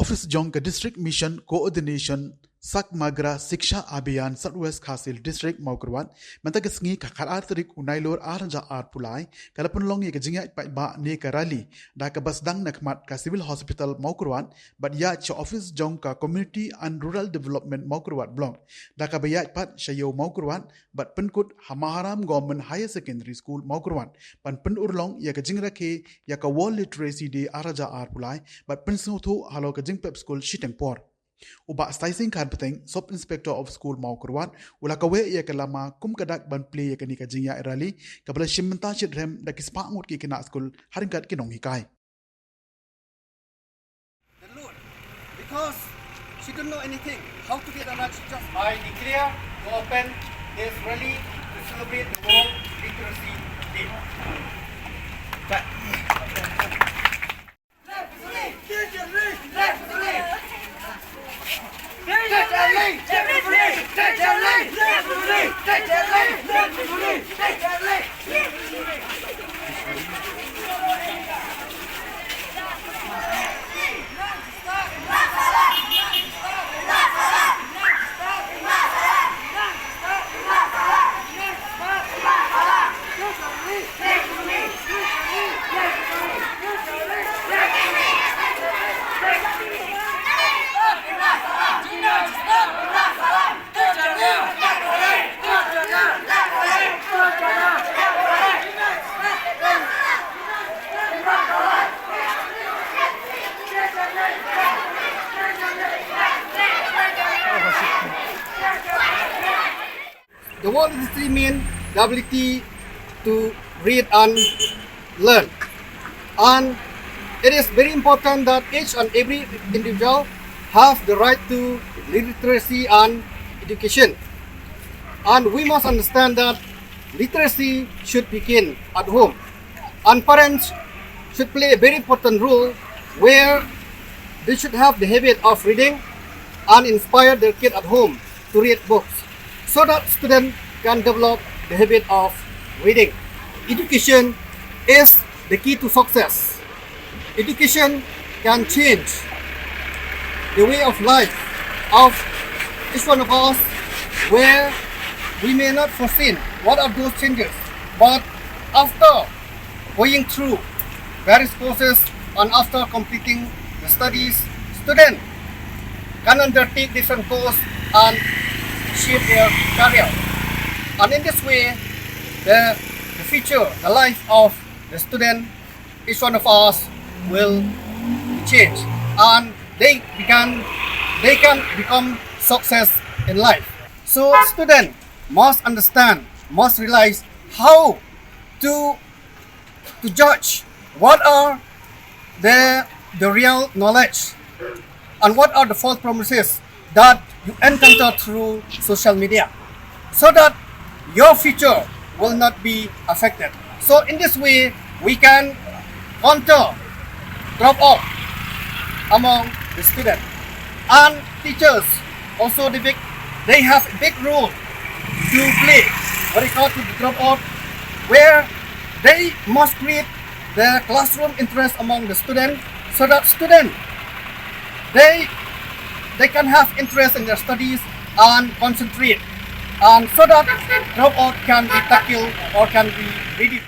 Office Jongka District Mission Coordination Sakmagra Siksha Abhiyan Southwest Khasil District Mawkrwan Mentagasngi Kakaratrik Unailor Aranja Pulai Kalapun Longi Kajinga Ba Ne Karali Daka Basdang Nakmat Ka Civil Hospital Mawkrwan But Yach Office Jongka Community and Rural Development Mawkrwan Blong Daka Bayat Pat Shayo Mawkrwan But Penkut Hamaharam Government Higher Secondary School Mawkrwan Pan Pen Urlong Yaka Jingra Ke Yaka World Literacy Day Araja Pulai But Pensutu Halo Kajing Pep School Shitengpor Uba Staising Kharbteng, Sub Inspector of School Mawkrwan, Ulakawe Yakalama, Kumkadak Ban Play Yakanika Jinya Erali, Kabla Shimenta Chidrem, Dakispangut Kikina School, Harinkat Kinong Hikai. The Lord, because she don't know anything, how to get a lunch, just I declare to open this rally to celebrate the World Literacy Day. The world literacy means the ability to read and learn. And it is very important that each and every individual have the right to literacy and education. And we must understand that literacy should begin at home. And parents should play a very important role where they should have the habit of reading and inspire their kids at home to read books, so that students can develop the habit of reading. Education is the key to success. Education can change the way of life of each one of us, where we may not foresee what are those changes, but after going through various courses and after completing the studies, students can undertake different courses and shape their career. And in this way, the future, the life of the student, each one of us will change, and they can become success in life. So students must understand, must realize how to judge what are the real knowledge and what are the false promises that you encounter through social media, so that your future will not be affected. So in this way, we can counter drop off among the students. And teachers also they have a big role to play what is called the drop off, where they must create the classroom interest among the students, so that students they can have interest in their studies and concentrate, and so that dropout can be tackled or can be reduced.